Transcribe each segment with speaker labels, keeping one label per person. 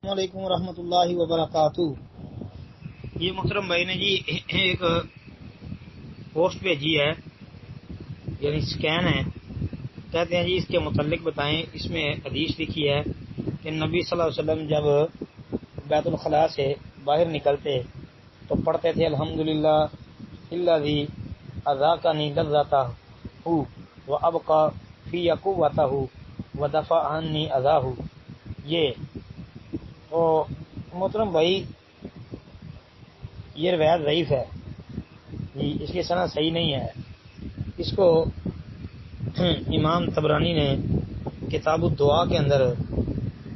Speaker 1: السلام علیکم ورحمۃ اللہ وبرکاتہ۔ یہ محترم بھائی نے جی ایک پوسٹ بھیجی ہے، یعنی سکین ہے، کہتے ہیں جی اس کے متعلق بتائیں۔ اس میں حدیث لکھی ہے کہ نبی صلی اللہ علیہ وسلم جب بیت الخلاء سے باہر نکلتے تو پڑھتے تھے الحمدللہ الذی اذاقنی لذتہ وابقى فی قوتہ ودفع عنی اذاہ۔ یہ تو محترم بھائی یہ روایت ضعیف ہے جی، اس کی سند صحیح نہیں ہے۔ اس کو امام طبرانی نے کتاب الدعا کے اندر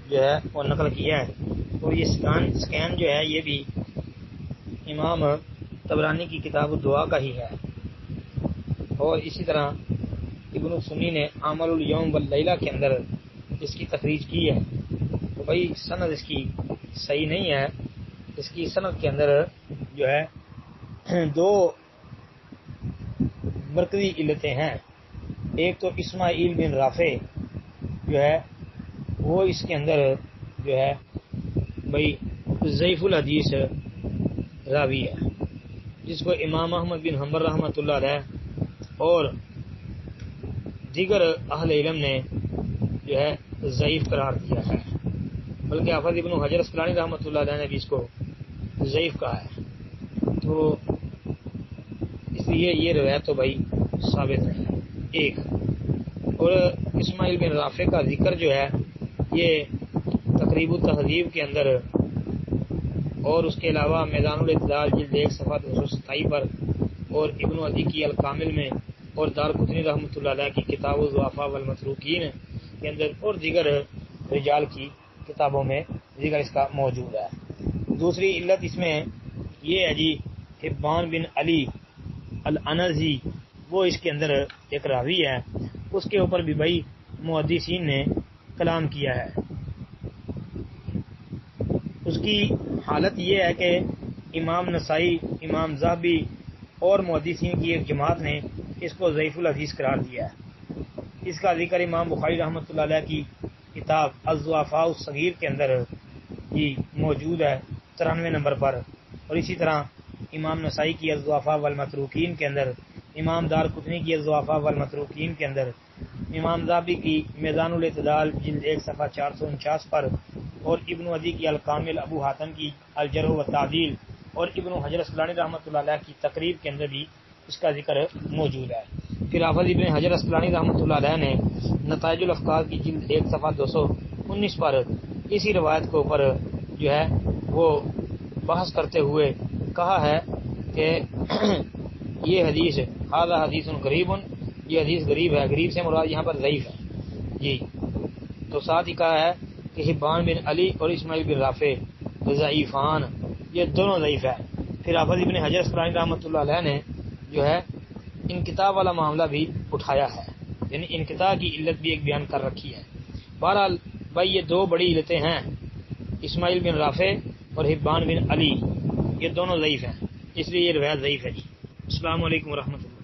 Speaker 1: جو ہے وہ نقل کیا ہے، اور یہ سکین جو ہے یہ بھی امام طبرانی کی کتاب الدعا کا ہی ہے، اور اسی طرح ابن سنی نے عمل الیوم واللیلہ کے اندر اس کی تخریج کی ہے۔ تو بھائی سند اس کی صحیح نہیں ہے۔ اس کی سند کے اندر جو ہے دو مرکزی علتیں ہیں۔ ایک تو اسماعیل بن رافع جو ہے وہ اس کے اندر جو ہے بھائی ضعیف الحدیث راوی ہے، جس کو امام احمد بن حنبل رحمۃ اللہ علیہ اور دیگر اہل علم نے جو ہے ضعیف قرار دیا ہے، بلکہ حافظ ابن حجر اسقلانی رحمۃ اللہ علیہ نے بھی اس کو ضعیف کہا ہے۔ تو اس لیے یہ روایت تو بھائی ثابت نہیں ہے۔ ایک اور اسماعیل بن رافع کا ذکر جو ہے یہ تقریب التہذیب کے اندر اور اس کے علاوہ میدان الاعتدال جلد 1 صفحہ 227 پر اور ابن عدی کی الکامل میں اور دارقطنی رحمۃ اللہ علیہ کی کتاب الضعفاء والمتروکین کے اندر اور دیگر رجال کی کتابوں میں ذکر اس کا موجود ہے۔ دوسری علت اس میں یہ ہے جی حبان بن علی الانزی، وہ اس کے اندر ایک راوی ہے، اس کے اوپر بھی بھائی محدثین نے کلام کیا ہے۔ اس کی حالت یہ ہے کہ امام نسائی، امام ذہبی اور محدثین کی ایک جماعت نے اس کو ضعیف الحدیث قرار دیا ہے۔ اس کا ذکر امام بخاری رحمۃ اللہ علیہ کی کتاب الضعفاء الصغیر کے اندر جی موجود ہے 93 نمبر پر، اور اسی طرح امام نسائی کی الضعفاء والمتروکین کے اندر، امام دارقطنی کی الضعفاء والمتروکین کے اندر، امام ذہبی کی میدان الاعتدال جلد 1 صفحہ 449 پر اور ابن عدی کی الکامل، ابو حاتم کی الجرح والتعدیل اور ابن حجر اسقلانی رحمۃ اللہ علیہ کی تقریب کے اندر بھی اس کا ذکر موجود ہے۔ پھر حافظ ابن حجر اسقلانی رحمۃ اللہ علیہ نے نتائج الافکار کی جلد 1 صفحہ 219 پر اسی روایت کے اوپر جو ہے وہ بحث کرتے ہوئے کہا ہے کہ یہ حدیث ھذا حدیث غریب، یہ حدیث غریب ہے۔ غریب سے مراد یہاں پر ضعیف ہے جی۔ تو ساتھ ہی کہا ہے کہ حبان بن علی اور اسماعیل بن رافع ضعیفان، یہ دونوں ضعیف ہے۔ پھر حافظ ابن حجر اسقلانی رحمۃ اللہ علیہ نے جو ہے انقطاع والا معاملہ بھی اٹھایا ہے، یعنی انقطاع کی علت بھی ایک بیان کر رکھی ہے۔ بہرحال بھائی یہ دو بڑی علتیں ہیں، اسماعیل بن رافع اور حبان بن علی، یہ دونوں ضعیف ہیں، اس لیے یہ روایت ضعیف ہے جی۔ السلام علیکم ورحمۃ اللہ۔